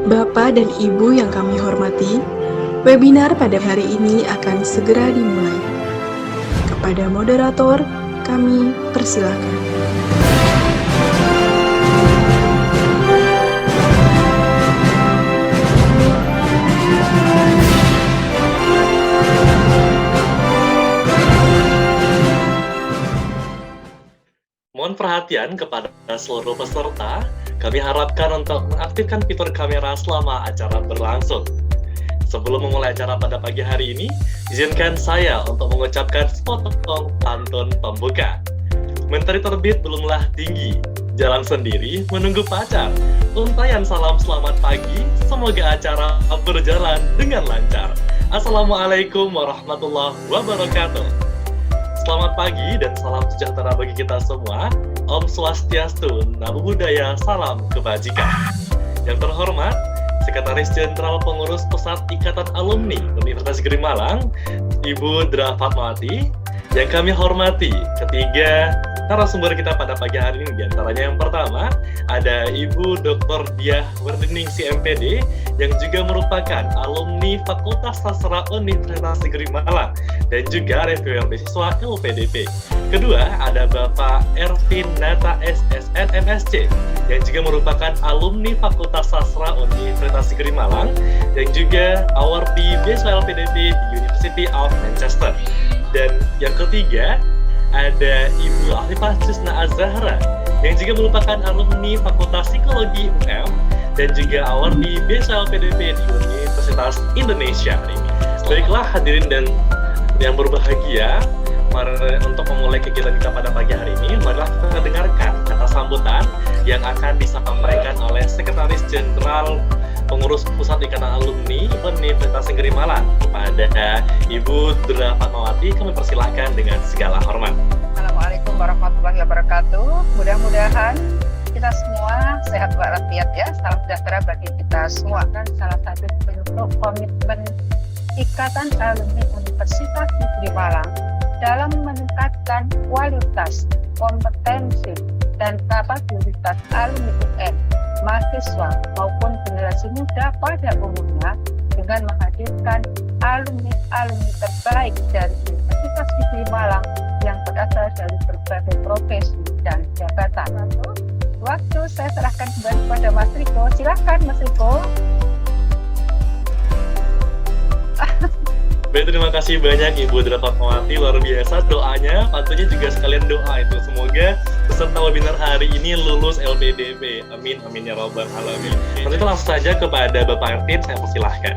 Bapak dan Ibu yang kami hormati, webinar pada hari ini akan segera dimulai. Kepada moderator, kami persilakan. Mohon perhatian kepada seluruh peserta, kami harapkan untuk mengaktifkan fitur kamera selama acara berlangsung. Sebelum memulai acara pada pagi hari ini, izinkan saya untuk mengucapkan sepotong pantun pembuka. Menteri terbit belumlah tinggi, jalan sendiri menunggu pacar. Untayan salam selamat pagi, semoga acara berjalan dengan lancar. Assalamualaikum warahmatullahi wabarakatuh. Selamat pagi dan salam sejahtera bagi kita semua. Om Swastiastu, Namo Buddhaya, salam kebajikan. Yang terhormat, Sekretaris Jenderal Pengurus Pusat Ikatan Alumni Universitas Negeri Malang, Ibu Dra Fatmawati. Yang kami hormati, ketiga narasumber kita pada pagi hari ini. Di antaranya yang pertama, ada Ibu Dr. Diah Werdening CMPD, yang juga merupakan alumni Fakultas Sastra Universitas Negeri Malang, dan juga reviewer beasiswa LPDP. Kedua, ada Bapak Ervin Nata SSN MSc, yang juga merupakan alumni Fakultas Sastra Universitas Negeri Malang, yang juga awardee beasiswa LPDP di University of Manchester. Dan yang ketiga, ada Ibu Afifah Susna Azahra, yang juga merupakan alumni Fakultas Psikologi UM, dan juga awardee beasiswa LPDP di Universitas Indonesia ini. Baiklah hadirin dan yang berbahagia, mari untuk memulai kegiatan kita pada pagi hari ini, marilah kita dengarkan kata sambutan yang akan disampaikan oleh Sekretaris Jenderal Pengurus Pusat Ikatan Alumni Universitas Negeri Malang. Kepada Ibu Dra Fatmawati, kami persilahkan dengan segala hormat. Assalamualaikum warahmatullahi wabarakatuh. Mudah-mudahan kita semua sehat walafiat ya. Salam sejahtera bagi kita semua. Dan salah satu bentuk komitmen Ikatan Alumni Universitas Negeri Malang dalam meningkatkan kualitas, kompetensi, dan kapabilitas alumni UN, mahasiswa maupun generasi muda pada umumnya dengan menghadirkan alumni-alumni terbaik dari Universitas Negeri Malang yang berasal dari berbagai profesi dan jabatan. Waktu saya serahkan kembali kepada Mas Riko. Silakan Mas Riko. Baik, terima kasih banyak Ibu Dra Fatmawati, luar biasa doanya, pastinya juga sekalian doa itu. Semoga peserta webinar hari ini lulus LPDP. Amin, amin ya robbal alamin. Nanti langsung saja kepada Bapak Ervin, saya persilahkan.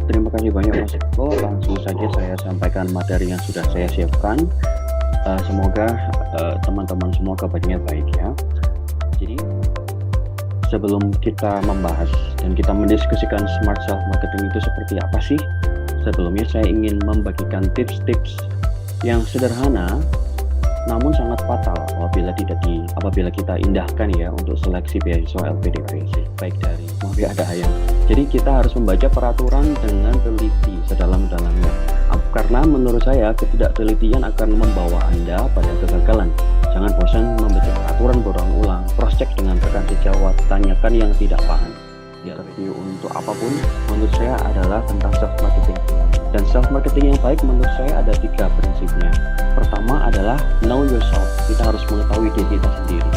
Terima kasih banyak Mas Eko. Langsung saja saya sampaikan materi yang sudah saya siapkan. Semoga teman-teman semua kabarnya baik ya. Jadi sebelum kita membahas dan kita mendiskusikan smart self marketing itu seperti apa sih, sebelumnya saya ingin membagikan tips-tips yang sederhana namun sangat fatal apabila kita indahkan ya untuk seleksi beasiswa LPDP, baik dari ada yang. Jadi kita harus membaca peraturan dengan teliti sedalam-dalamnya, karena menurut saya ketidaktelitian akan membawa Anda pada kegagalan. Jangan bosan membaca peraturan berulang-ulang, cross check dengan rekan sejawat, tanyakan yang tidak paham. Ya, review untuk apapun menurut saya adalah tentang self marketing. Dan self marketing yang baik menurut saya ada 3 prinsipnya. Pertama adalah know yourself. Kita harus mengetahui diri kita sendiri.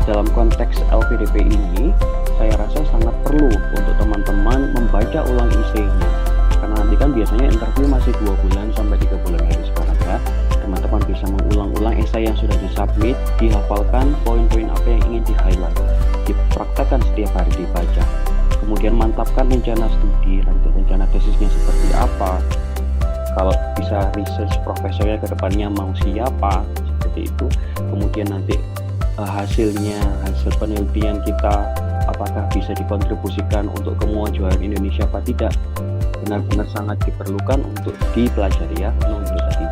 Dalam konteks LPDP ini, saya rasa sangat perlu untuk teman-teman membaca ulang essay-nya. Karena nanti kan biasanya interview masih 2 bulan sampai 3 bulan dari sekarang ya. Teman-teman bisa mengulang-ulang essay yang sudah disubmit, dihafalkan poin-poin apa yang ingin di-highlight, dipraktekkan setiap hari dibaca. Kemudian mantapkan rencana studi, nanti rencana tesisnya seperti apa. Kalau bisa research profesornya ke depannya mau siapa, seperti itu. Kemudian nanti hasil penelitian kita apakah bisa dikontribusikan untuk kemajuan Indonesia apa tidak, benar-benar sangat diperlukan untuk dipelajari ya.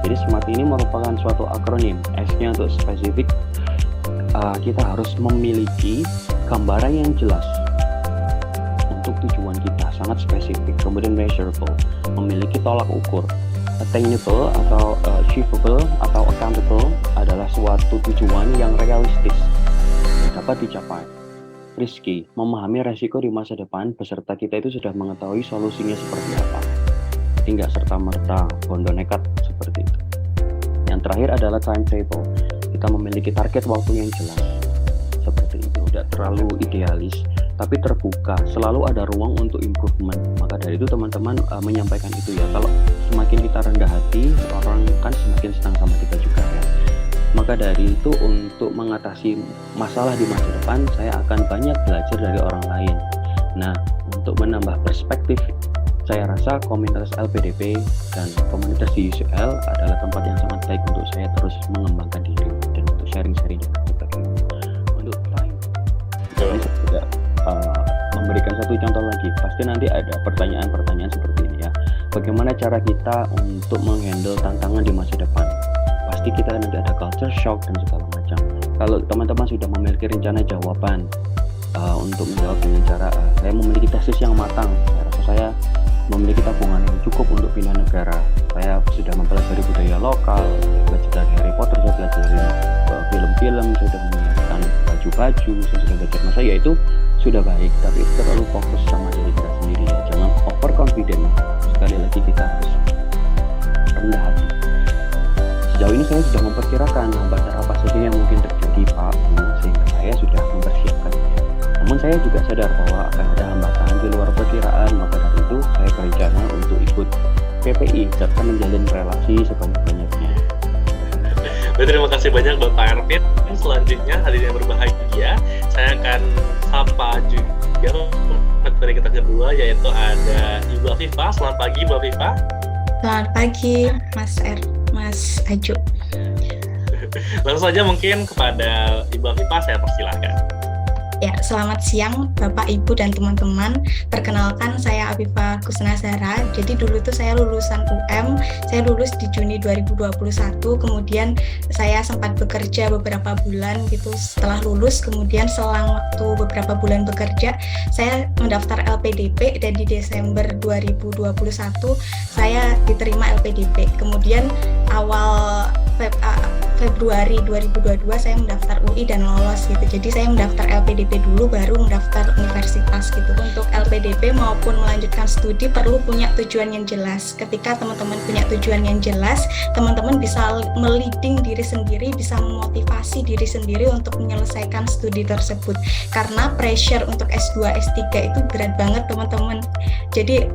Jadi SMART ini merupakan suatu akronim. S-nya untuk spesifik, kita harus memiliki gambaran yang jelas untuk tujuan kita, sangat spesifik. Kemudian measurable, memiliki tolak ukur. Attainable atau achievable atau accountable adalah suatu tujuan yang realistis, dapat dicapai. risky. Memahami resiko di masa depan, peserta kita itu sudah mengetahui solusinya seperti apa. Jadi nggak serta-merta bondo nekat seperti itu. Yang terakhir adalah timetable. Kita memiliki target waktu yang jelas. Seperti itu, tidak terlalu idealis, tapi terbuka. Selalu ada ruang untuk improvement. Maka dari itu teman-teman menyampaikan itu ya. Kalau semakin kita rendah hati, orang kan semakin senang sama kita juga ya. Maka dari itu untuk mengatasi masalah di masa depan, saya akan banyak belajar dari orang lain. Nah, untuk menambah perspektif, saya rasa komunitas LPDP dan komunitas di UCL adalah tempat yang sangat baik untuk saya terus mengembangkan diri dan untuk sharing-sharing dan sebagainya. Untuk time, saya juga memberikan satu contoh lagi. Pasti nanti ada pertanyaan-pertanyaan seperti ini ya. Bagaimana cara kita untuk menghandle tantangan di masa depan? Pasti kita nanti ada culture shock dan segala macam. Kalau teman-teman sudah memiliki rencana jawaban untuk menjawab dengan cara saya memiliki tesis yang matang, saya rasa saya memiliki tabungan yang cukup untuk pindah negara. Saya sudah mempelajari budaya lokal, saya belajar dari Harry Potter, saya belajar dari film-film, saya sudah menyiapkan baju-baju, saya sudah belajar masa ya itu sudah baik, tapi terlalu fokus sama diri kita sendiri ya. Jangan overconfident. Sekali lagi kita harus rendah hati. Sejauh ini saya sudah memperkirakan hambatan apa saja yang mungkin terjadi Pak Bu, sehingga saya sudah mempersiapkan. Namun saya juga sadar bahwa akan ada hambatan di luar perkiraan, maka dari itu saya berencana untuk ikut PPI serta menjalin relasi sebanyak-banyaknya. Terima kasih banyak Bapak Ervin. Selanjutnya hadirin yang berbahagia, saya akan sapa juga materi kita kedua, yaitu ada Ibu Afifah. Selamat pagi Bu Afifah. Selamat pagi Mas Aju. Langsung saja mungkin kepada Ibu Afifah saya persilahkan. Ya, selamat siang Bapak, Ibu, dan teman-teman. Perkenalkan, saya Afifah Kusnazara. Jadi dulu tuh saya lulusan UM, saya lulus di Juni 2021, kemudian saya sempat bekerja beberapa bulan gitu setelah lulus, kemudian selang waktu beberapa bulan bekerja, saya mendaftar LPDP dan di Desember 2021 saya diterima LPDP. Kemudian awal Februari 2022 saya mendaftar UI dan lolos gitu. Jadi saya mendaftar LPDP dulu baru mendaftar universitas gitu. Untuk LPDP maupun melanjutkan studi perlu punya tujuan yang jelas. Ketika teman-teman punya tujuan yang jelas, teman-teman bisa meliding diri sendiri, bisa memotivasi diri sendiri untuk menyelesaikan studi tersebut. Karena pressure untuk S2, S3 itu berat banget teman-teman. Jadi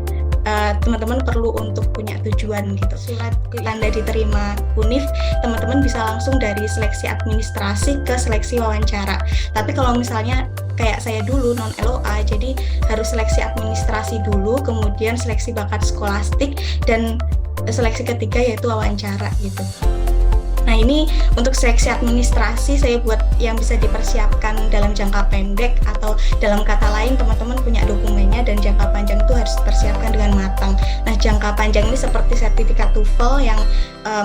teman-teman perlu untuk punya tujuan gitu. Surat tanda diterima UNIF, teman-teman bisa langsung dari seleksi administrasi ke seleksi wawancara. Tapi kalau misalnya kayak saya dulu non LOA, jadi harus seleksi administrasi dulu, kemudian seleksi bakat skolastik, dan seleksi ketiga yaitu wawancara gitu. Nah, ini untuk seleksi administrasi saya buat yang bisa dipersiapkan dalam jangka pendek, atau dalam kata lain teman-teman punya dokumennya, dan jangka panjang itu harus dipersiapkan dengan matang. Nah, jangka panjang ini seperti sertifikat TOEFL yang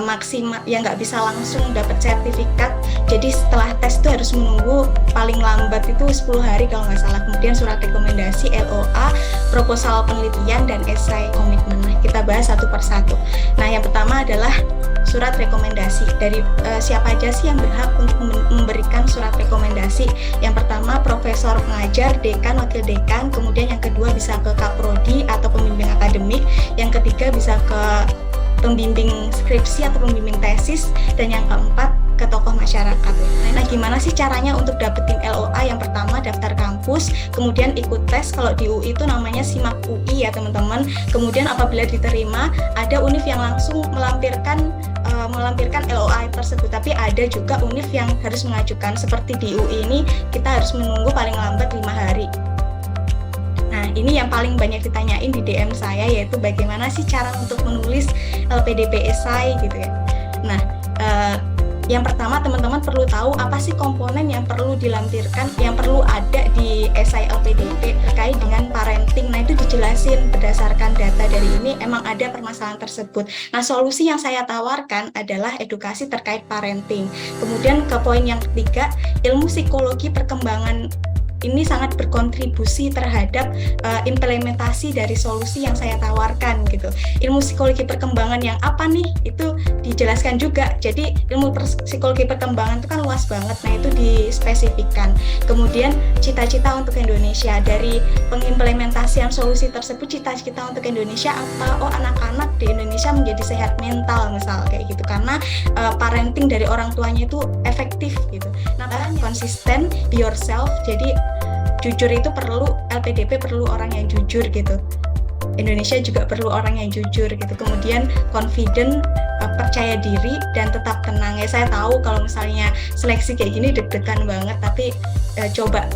maksimal, yang nggak bisa langsung dapat sertifikat. Jadi setelah tes itu harus menunggu paling lambat itu 10 hari kalau nggak salah. Kemudian surat rekomendasi, LOA, proposal penelitian, dan esai komitmen. Nah, kita bahas satu persatu. Nah, yang pertama adalah surat rekomendasi. Dari siapa aja sih yang berhak untuk memberikan surat rekomendasi? Yang pertama profesor pengajar, dekan, wakil dekan. Kemudian yang kedua bisa ke kaprodi atau pembimbing akademik. Yang ketiga bisa ke pembimbing skripsi atau pembimbing tesis. Dan yang keempat ke tokoh masyarakat. Nah, gimana sih caranya untuk dapetin LOA? Yang pertama daftar kampus, kemudian ikut tes. Kalau di UI itu namanya SIMAK UI ya teman-teman. Kemudian apabila diterima, ada UNIF yang langsung melampirkan LOA tersebut. Tapi ada juga UNIF yang harus mengajukan. Seperti di UI ini kita harus menunggu paling lambat 5 hari. Nah, ini yang paling banyak ditanyain di DM saya, yaitu bagaimana sih cara untuk menulis LPDP esai gitu ya. Nah, yang pertama teman-teman perlu tahu apa sih komponen yang perlu dilampirkan, yang perlu ada di esai LPDP terkait dengan parenting. Nah, itu dijelasin berdasarkan data dari ini emang ada permasalahan tersebut. Nah, solusi yang saya tawarkan adalah edukasi terkait parenting. Kemudian ke poin yang ketiga, ilmu psikologi perkembangan ini sangat berkontribusi terhadap implementasi dari solusi yang saya tawarkan gitu. Ilmu psikologi perkembangan yang apa nih? Itu dijelaskan juga. Jadi ilmu psikologi perkembangan itu kan luas banget. Nah, itu dispesifikkan. Kemudian cita-cita untuk Indonesia, dari pengimplementasian solusi tersebut, cita-cita untuk Indonesia apa? Oh, anak-anak di Indonesia menjadi sehat mental misal kayak gitu, karena parenting dari orang tuanya itu efektif gitu. Nah, konsisten, be yourself. Jadi jujur itu perlu, LPDP perlu orang yang jujur gitu. Indonesia juga perlu orang yang jujur gitu. Kemudian confident, percaya diri, dan tetap tenang. Ya, saya tahu kalau misalnya seleksi kayak gini deg-degan banget, tapi coba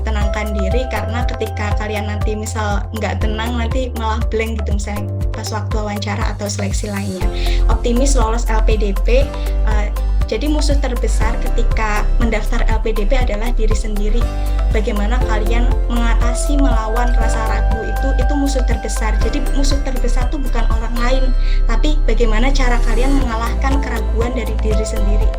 tenangkan diri, karena ketika kalian nanti misal nggak tenang, nanti malah blank gitu misalnya pas waktu wawancara atau seleksi lainnya. Optimis lolos LPDP. Jadi musuh terbesar ketika mendaftar LPDP adalah diri sendiri. Bagaimana kalian mengatasi, melawan rasa ragu itu musuh terbesar. Jadi musuh terbesar itu bukan orang lain, tapi bagaimana cara kalian mengalahkan keraguan dari diri sendiri.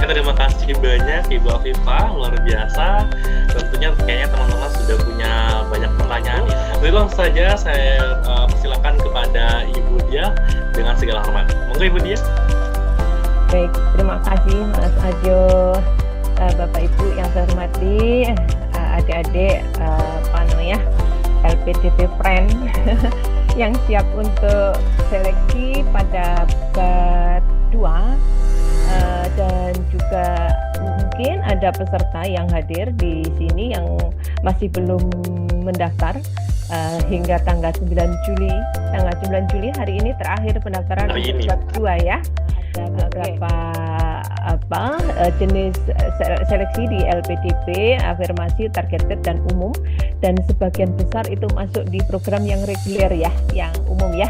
Terima kasih banyak Ibu Afifah, luar biasa. Tentunya kayaknya teman-teman sudah punya banyak pertanyaan. Jadi langsung saja saya persilakan kepada Ibu Dia dengan segala hormat. Monggo Ibu Dia. Baik, terima kasih Mas Ajo, Bapak Ibu yang saya hormati, adik-adik LPDP Friend yang siap untuk seleksi pada bab 2, dan juga mungkin ada peserta yang hadir di sini yang masih belum mendaftar hingga tanggal 9 Juli. Tanggal 9 Juli hari ini terakhir pendaftaran untuk bab 2 ya. Ada beberapa jenis seleksi di LPDP, afirmasi, targeted, dan umum, dan sebagian besar itu masuk di program yang reguler ya, yang umum ya.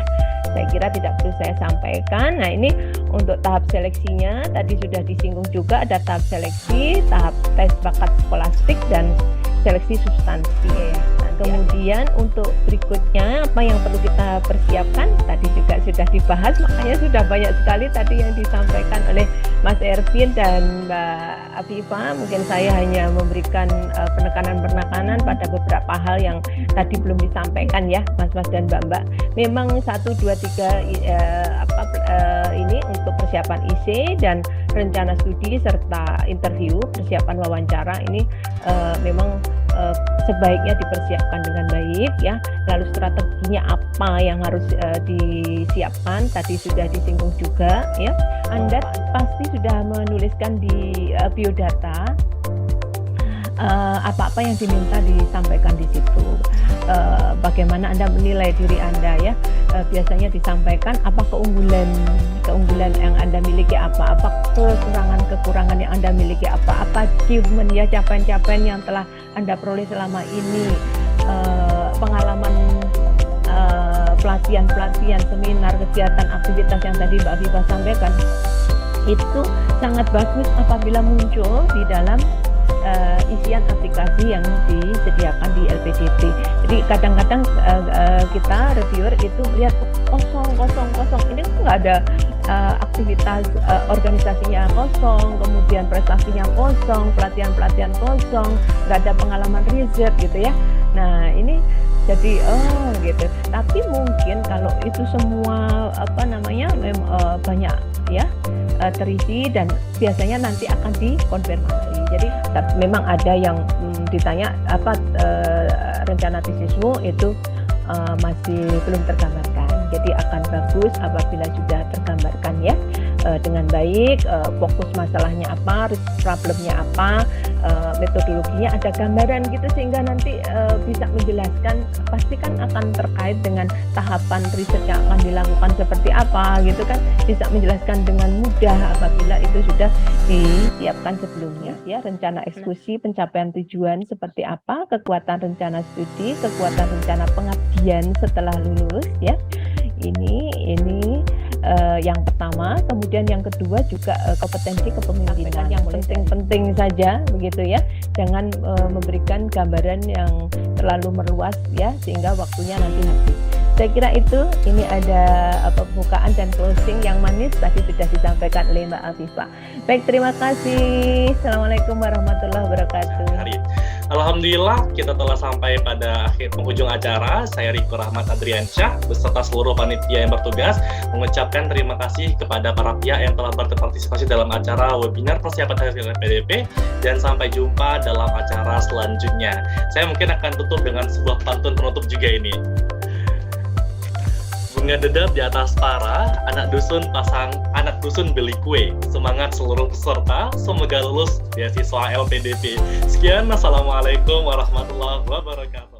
Saya kira tidak perlu saya sampaikan. Nah, ini untuk tahap seleksinya tadi sudah disinggung juga, ada tahap seleksi, tahap tes bakat skolastik, dan seleksi substansi ya. Nah, kemudian untuk berikutnya apa yang perlu kita persiapkan tadi juga sudah dibahas, makanya sudah banyak sekali tadi yang disampaikan oleh Mas Ervin dan Mbak Afifah. Mungkin saya hanya memberikan penekanan pada beberapa hal yang tadi belum disampaikan ya Mas-mas dan Mbak-mbak. Memang 1, 2, 3 ini untuk persiapan IC dan rencana studi serta interview, persiapan wawancara ini memang sebaiknya dipersiapkan dengan baik ya. Lalu strateginya apa yang harus disiapkan tadi sudah disinggung juga ya. Anda pasti sudah menuliskan di biodata apa-apa yang diminta disampaikan di situ. Bagaimana Anda menilai diri Anda ya. Biasanya disampaikan apa keunggulan yang Anda miliki, apa kekurangan yang Anda miliki, apa achievement ya, capaian-capaian yang telah Anda peroleh selama ini, pengalaman pelatihan, seminar, kegiatan, aktivitas yang tadi Mbak Afifah sampaikan. Itu sangat bagus apabila muncul di dalam isian aplikasi yang disediakan di LPDP. Jadi kadang-kadang kita reviewer itu melihat kosong. Ini nggak ada aktivitas organisasinya kosong, kemudian prestasinya kosong, pelatihan kosong, nggak ada pengalaman riset gitu ya. Nah ini jadi gitu. Tapi mungkin kalau itu semua banyak ya terisi dan biasanya nanti akan dikonfirmasi. Jadi memang ada yang ditanya rencana tesismu itu masih belum tergambarkan. Jadi akan bagus apabila sudah tergambarkan ya dengan baik, fokus masalahnya apa, problemnya apa, metodologinya ada gambaran gitu sehingga nanti bisa menjelaskan, pasti kan akan terkait dengan tahapan riset yang akan dilakukan seperti apa gitu kan, bisa menjelaskan dengan mudah apabila itu sudah disiapkan sebelumnya ya. Rencana eksekusi, pencapaian tujuan seperti apa, kekuatan rencana studi, kekuatan rencana pengabdian setelah lulus ya. Ini yang pertama. Kemudian yang kedua juga kompetensi kepemimpinan yang penting-penting saja begitu ya. Jangan memberikan gambaran yang terlalu meluas ya sehingga waktunya nanti habis. Saya kira ini ada pembukaan dan closing yang manis tadi sudah disampaikan oleh Mbak Afifah. Baik, terima kasih. Assalamualaikum warahmatullahi wabarakatuh. Alhamdulillah kita telah sampai pada akhir penghujung acara. Saya Riko Rahmat Adriansyah beserta seluruh panitia yang bertugas mengucapkan terima kasih kepada para pihak yang telah berpartisipasi dalam acara webinar persiapan hari PDP, dan sampai jumpa dalam acara selanjutnya. Saya mungkin akan tutup dengan sebuah pantun penutup juga ini. Bunga dedap di atas para, anak dusun beli kue. Semangat seluruh peserta, semoga lulus beasiswa LPDP. Sekian, assalamualaikum warahmatullahi wabarakatuh.